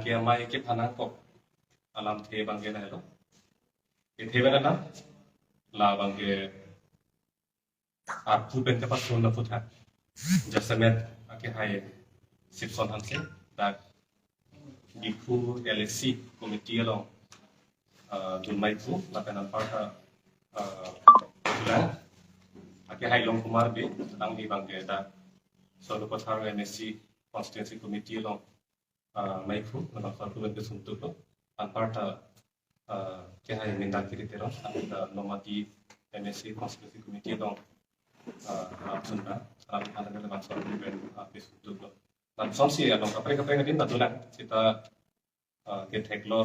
bangke mai ke phana ko alam the bangke na lo the bana na la bangke arpu ben ka pasun na futha jasamet ake hai sipson hanse dak diku LSC committee lo dunmai pu la kana parta ake hai long kumar be tang di bangke da solo pathar MSC constituency committee lo mai pu na parta ben ke suntu lo an parta ke hai minda kiri tero da nomati MSC constituency committee lo sunda alam hal dengan masalah ben habis suntu lo dan sonsi adong kapre ngadin natulan kita ke teklo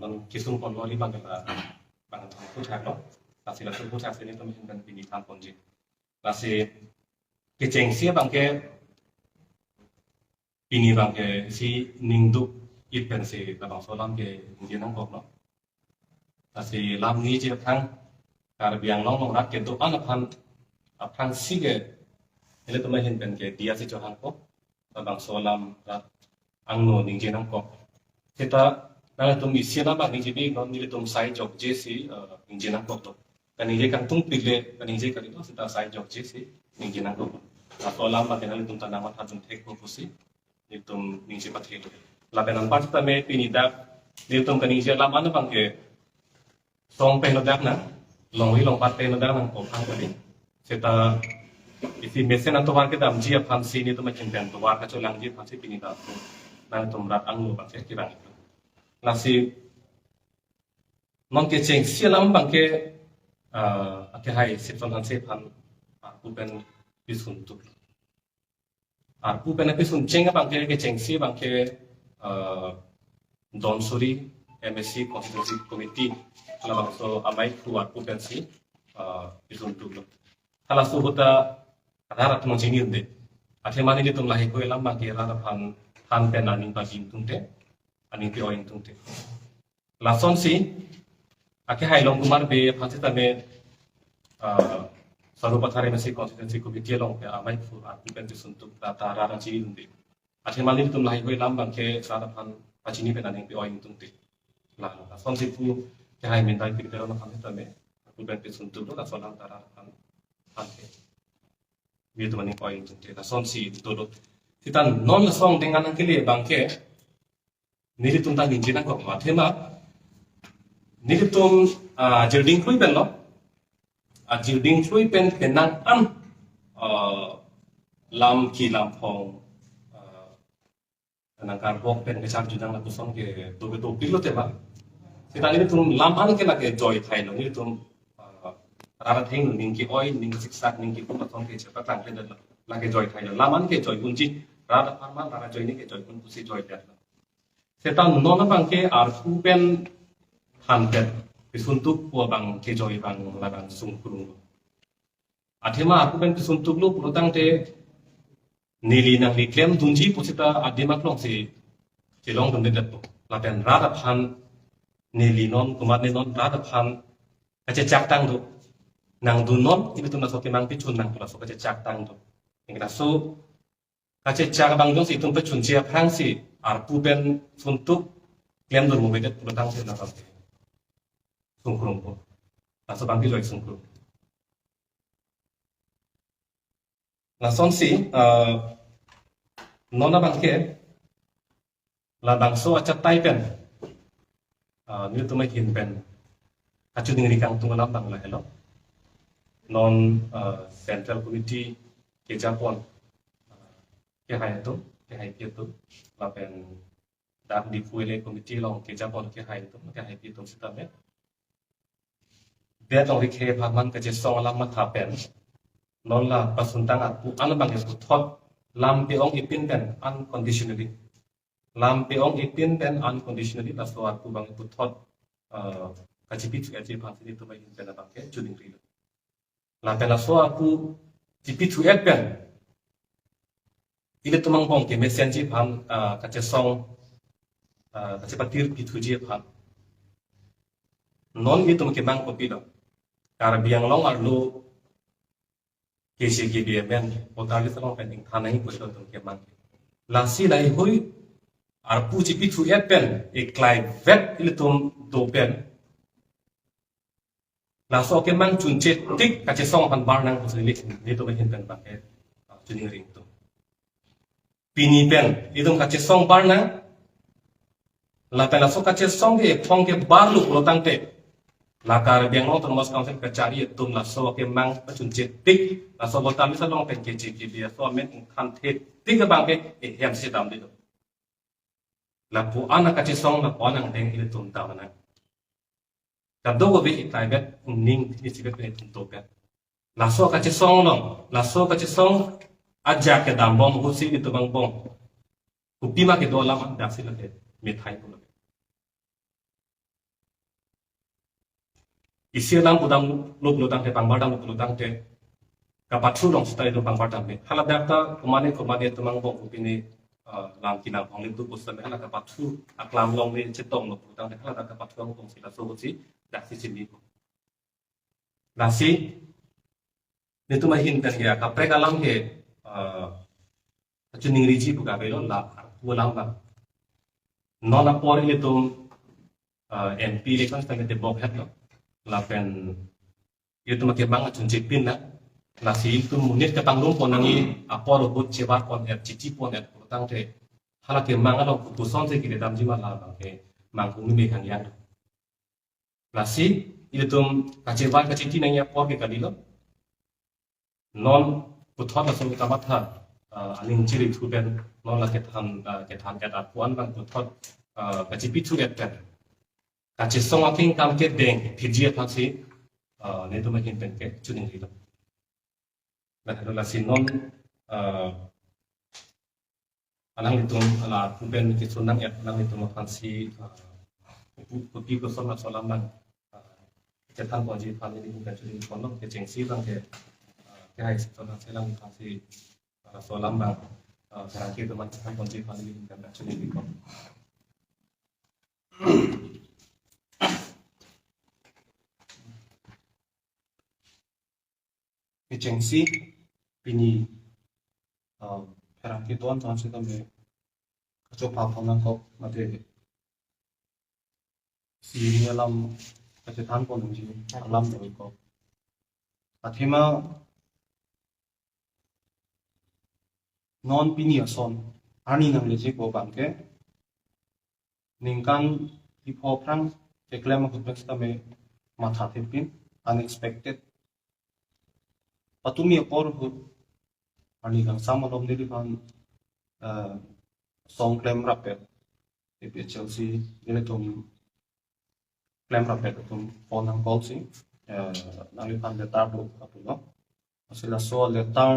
non kisung konlori bangla bang pu thak lo kasi la pu thak sini temen dan pini tham ponji kasi ke chengsia bangke pini bangke si ningdu it pensi la bang solam ke ngian kok lo kasi lam ni je thang kar biang long long rat ke to apan sige ele temen hen ke dia si johan ko bang solam rat angno ningjian kok kita nang tum isi na ba ni jibi non ni tum sai jok jesi injina ko to kan ni kan tung pile kan ni kan itu kita sai jok jesi injina ko atau lama kan tum tanama hatun tek ko pusi ni tum ni ji pathe la benan part ta me pinida ni tum kan ni ji lama na bang ke song pe no dak na long wi long pat pe no dak nang ko phang ko ni kita isi mesen anto war ke dam ji aphan si ni tum chen ben to war ka cholang ji phan si pinida nang tum rat anglo bang ke kirang nasi non ke cheng sialam bangke ake hai sipson hanse phan pupen pisun tu pupen pisun chenga bangke ke cheng si bangke don suri MSC constituency committee ala bangso amai ku pupen si pisun tu ala su hota rarat mo jini de ate mani de tum lahi ko elam bangke rara phan pen aning pa jin tum te ani pi oing tung te la son si ake hai long kumar be phase ta me sarupathare MSC constituency committee long pe amai fu pen ti sun tu ta ra chi de ate mali tum lai koi lam bang ke sara phan pachini pe ani pi oing tung te la son si fu ke hai min dai pi de long phase ta me pen ti sun tu la son ta ra phan ke wi tu mani oing tung te la son si to do kita non la song dengan ke le bang ke nilitum ta ninjina ko mathema nilitum jilding khui ben lo jilding khui pen penang am lam ki lam phong nangkar bok pen ke chak judang la kusong ke to pilo te ba kita nilitum lam an ke la ke joy thai lo nilitum rara theng ning ki oi ning siksak ning ki ko song ke chepa tang ke la ke joy thai lo lam an ke joy kunji rara pharma rara joy ni ke joy kun kusi joy te setan nona bangke arpupen hantet pisuntuk po bang ke joy bang labang sungkurung athema arpupen pisuntuk lu purutang te nili nang liklem dunji pusita adima klong si long dum de to lapen rada phan nili non kumat ne non rada phan kache chak tang do nang du non ibitu na so ke mang pi chun nang pula so kache chak tang do ingna so kache chak bang dong si tum pe chun chia phang si arpupen suntuk klem dur mobedet purutang se na pasti sungkurung po aso bangki joy sungkurung na son si nona bangke la bangso acha tai pen ni tu mai hin pen achu ding rikang tu lam bang la hello non central committee ke japon ke hai tu ke hai pi tu la pen dak di fuele committee long ke japon ke hai pi tu sita me be long ri ke phaman ka je song lam ma tha pen non la pasuntang at pu an bang pu thot lam pe ong ipin pen unconditionally lam pe ong ipin pen unconditionally la so at pu bang pu thot ka chi pi chu e pha si tu bai pen la bang ke chu ding ri la pen la so at pu chi pi chu e pen ile tumang bong ke message pham ka che song ka che patir pi thu je pham non mi tum ke mang ko pi do kar biang long ar lu KCG BMN otar li salong pending thanai ko tum ke mang la si lai hui ar pu chi pi thu et pen e klai vet ilitum do pen la so ke mang chun che tik ka che song han bar nang ko li ni to hin pen ba ke chuning ring to pini pen idum ka che song bar nang la pen la so ka che song ge phong ke bar lu lo tang te la kar biang no ton mas council ka chari tum la so ke mang pa chun che tik la so bo tam sa long pen ke chi ke bia so men khan the tik ka bang ke e hem si tam de la pu ana ka che song la po nang deng ile tum ta na ka do go be tai bet ning ni chi bet tum to ka la so ka che song no la so ka che song aja ke dam bom hu si itu bang bom ku pi ma ke do la ma da si la ke me thai ko isi lam budam lok lodang te pang badam lok lodang te ka patru long stai do pang badam me hala dakta kumane tumang bom ku pini lam kinang ong lim tu pusam hala ka patru aklam long me chetong lok lodang te hala ka patru long sila so si da si sini nasi nitu mahin kan ya ka pre kalam ke chuning riji buka belo la ulam ba nona pori le tum MP le kan sta te bok het no la pen itu makin banget cun cipin na nasi itu munir ke tanggung ponangi apor bot cebar pon cici pon tang te hala ke manga lo puson se kile dam jima la ke mangkung ni kan yan nasi itu kacebar ke cici nanya por ke kalilo non puthot la sulu tamatha aling ciri tu ben non la ke than ke da puan bang puthot ke cipi tu ret kan kaci song aking kam ke deng pijia taksi ne to makin pen ke chuning hilo na hado la sinon alang itum ala pen ke sunang et alang itum fansi pupi ko sola solam bang ke tan ko ji fan ni bukan chuning kono ke jengsi bang ke hai sola selang fansi solam bang sekarang kita man tan ko ji fan ni bukan chuning hilo agency pini perang kituan tahun kita me coba panang kok mate si alam kecetan pun nungsi alam dari kok athema non pini ason ani nang leje ko bangke ningkan hipo prang eklam ko kita me matha tepin unexpected patumi apor hu ani kang samalom ni kan song claim rapet epe Chelsea ile tum claim rapet tum ponang policy nang kan letar do apuno asila so letar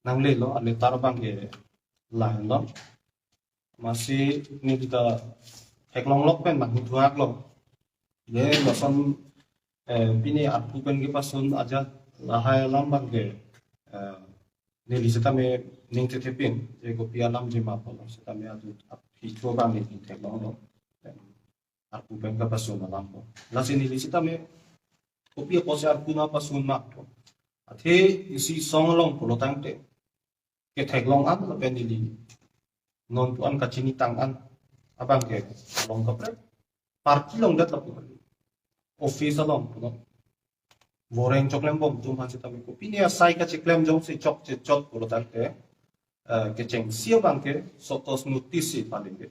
nang le lo letar bang ge line lo masih ni kita heklong lok pen bang tuak lo ye loson pini apu pen ge pasun aja lahai lambang ke nili setame ning tetepin je ko pia lam je ma polo setame adu api coba ni te lo aku pen ka pasun lam ko la sini nili setame ko pia pose aku na pasun ma to athe isi song long polo tang te ke thek long an la pen nili non tu an ka chini tang an abang ke long ka pre parki long dat la pu office long polo Voreng choklem bom tum han sita ko pini asai ka chiklem jong si chok che chot polo tante ke cheng sia bangke sotos notice palinge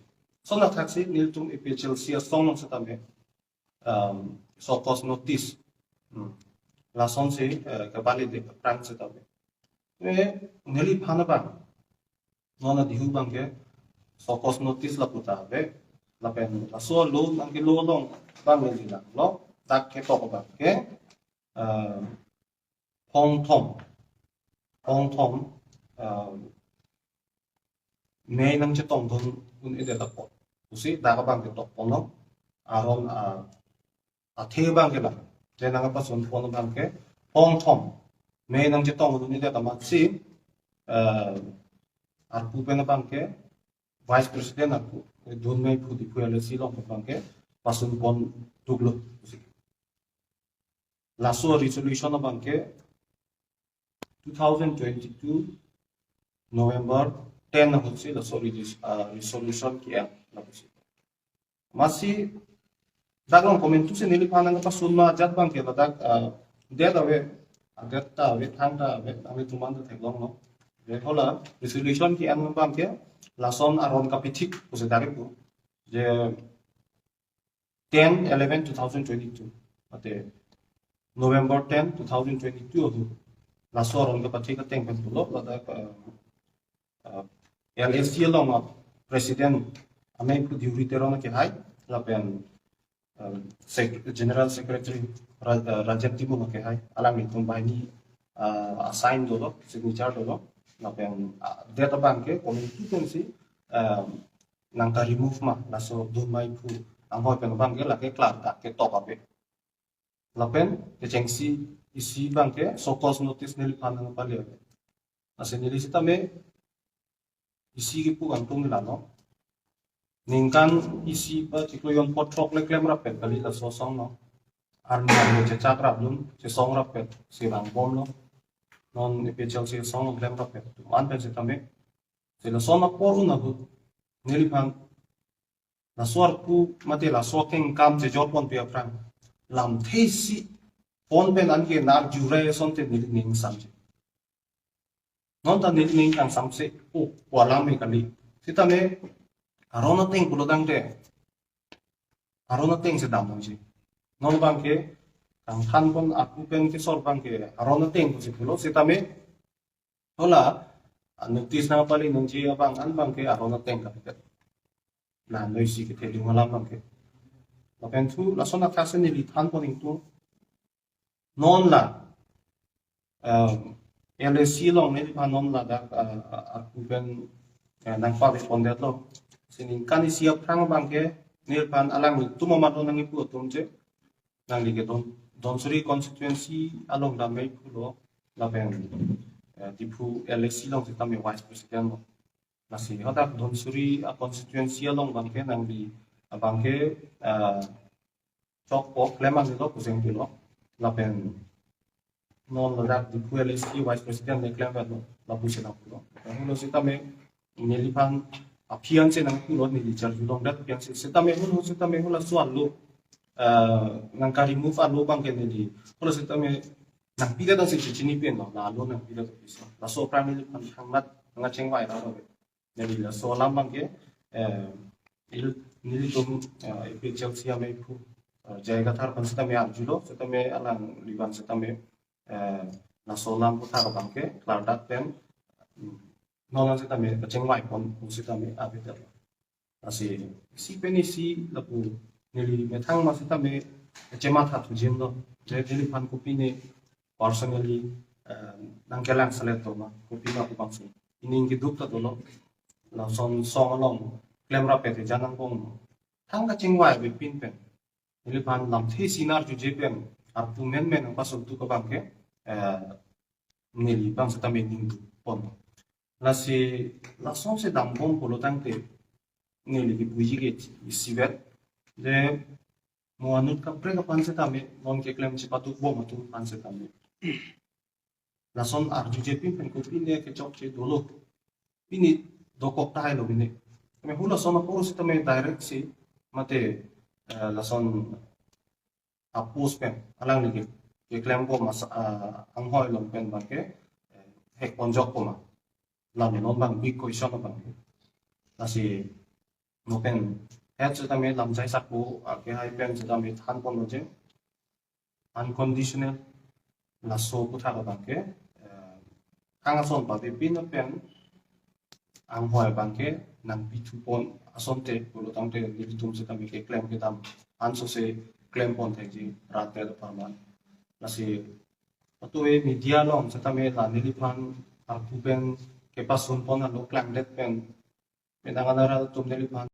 so na taxi nil tum epechel sia song sita me sotos notice la son se ka bali de prang sita me neli phana ba nona dihu bangke sotos notice la puta be la pen la so lo bangke lo long bang neli la lo tak ke to bangke phong thom ngay nang chetong don un ide ta po usi da ka bang ke to pono aron a the bang ke la je nang pa son pono bang ke phong thom ngay nang chetong un ide ta ma si ar pu pen bang ke vice president aku don mai pu di pu ele si lo bang ke pasun pon tuglo usi Lasso resolution of Banke 2022 November 10 na hutsi la so resolution ki ang la pusi masi daglong comment tu se nili panang pa sunma jat bang ke badak de da we agat ta we thang ta we ame tuman ta theklong no de hola resolution ki ang bang ke la son aron kapitik puse dare pu je 10/11/2022 ate November 10 2022 adu la so aron kapitik ka teng pen tulo la da LSC long president ame pu diuri teron ke hai la pen General Secretary Rajat Tibu ke hai alam itu bahini assign dulu signature dulu lapen data bank ke konstituensi nangka remove mah laso don mai pu angho pen bank ke lake klar tak ke top ape lapen ke cengsi isi bank ke so cause notice nili panang pali ape ase nili sita me isi ke pu gantung nilano ningkan isi pa cikloyon potrok le klem rapet kali la sosong no army army ce chakra blum ce song rapet sirang bom no non epechel se song klem rapet man pe se tame se la sona poru na bu neli pan la suar pu mate la soking kam ce jor pon pe aprang lam thesi pon pe nan ke nar jure son te nili ning sam ce non ta nili ning kang sam se o wala me kali sitame arona teng pulo dang te arona teng se dam ji non bang ke kang than pon aku pen ke sor bang ke arona teng se pulo se tame hola notice na pali nung ji abang an bang ke arona teng ka ke na noi si ke theli malam bang ke la pen thu la sona khase ni li than pon ing tu non la LSC long ne pa non la da aku pen nang pa responded lo sinin kani siap prang bangke nilpan alang tu mamado nang ipu otum je nang lige don suri constituency along da mai pulo la ben tipu LSC long kita me vice president lo nasi hodak don suri constituency along bangke nang di bangke chok pok leman lo kuseng pilo la ben non la tipu LSC vice president ne klem lo la pusena pulo lo sita me nilipan apian se nang pulo ni dijar julong dat pian se setame hula suan lo nang ka remove alo bang ken ni hula setame nang pida dan se chini pen lo la lo nang pida to bisa la so primary pan hangat nga chengwai ra lo ni la so lam bang ke nili tum epe chelsea me pu jaiga thar pan setame ar julo setame alang liban setame la so lam pu thar bang ke klar dat pen non se tame kacheng mai pon se tame abetel asi si penisi lapu nili me thang ma se tame chema tha thu jim do je nili pan kopi ne personally nang kelang salet to ma kopi ma ku bangsi ining ki duk ta do lo la son song along klem ra pe te janang bong thang kacheng mai be pin pen nili pan lam the sinar ju je pen ar pu men men pa so tu ko bang ke nili bang se tame ning pon nasi langsung se dampom polo tangte ni lagi puji ke sibet de mo anut ka pre ka panse tame non ke klem se patu bo matu panse tame lason arju je pin pen ko pin ne ke chok che dolo pini dokok tai lo bine me hula sona poro se tame direct se mate lason apus pen alang lagi ke klem bo mas ang hoi lo pen ba ke hek ponjok ko ma làm nó bằng big question nó bằng là gì nó pen hết cho ta mới làm trái sắc bố ở cái hai pen cho ta mới than con nó chứ unconditional là số của thằng bằng cái hàng son bảo vệ pin nó pen ang hoài bằng cái nang pi thu pon ason te của tang te ni tum se ta mới cái claim cái tam an so se claim pon thay gì rat te đó phải là gì tôi media long cho ta mới là ni pan ang pen ke pasun pon na lo klang let pen penanganara tum neli pan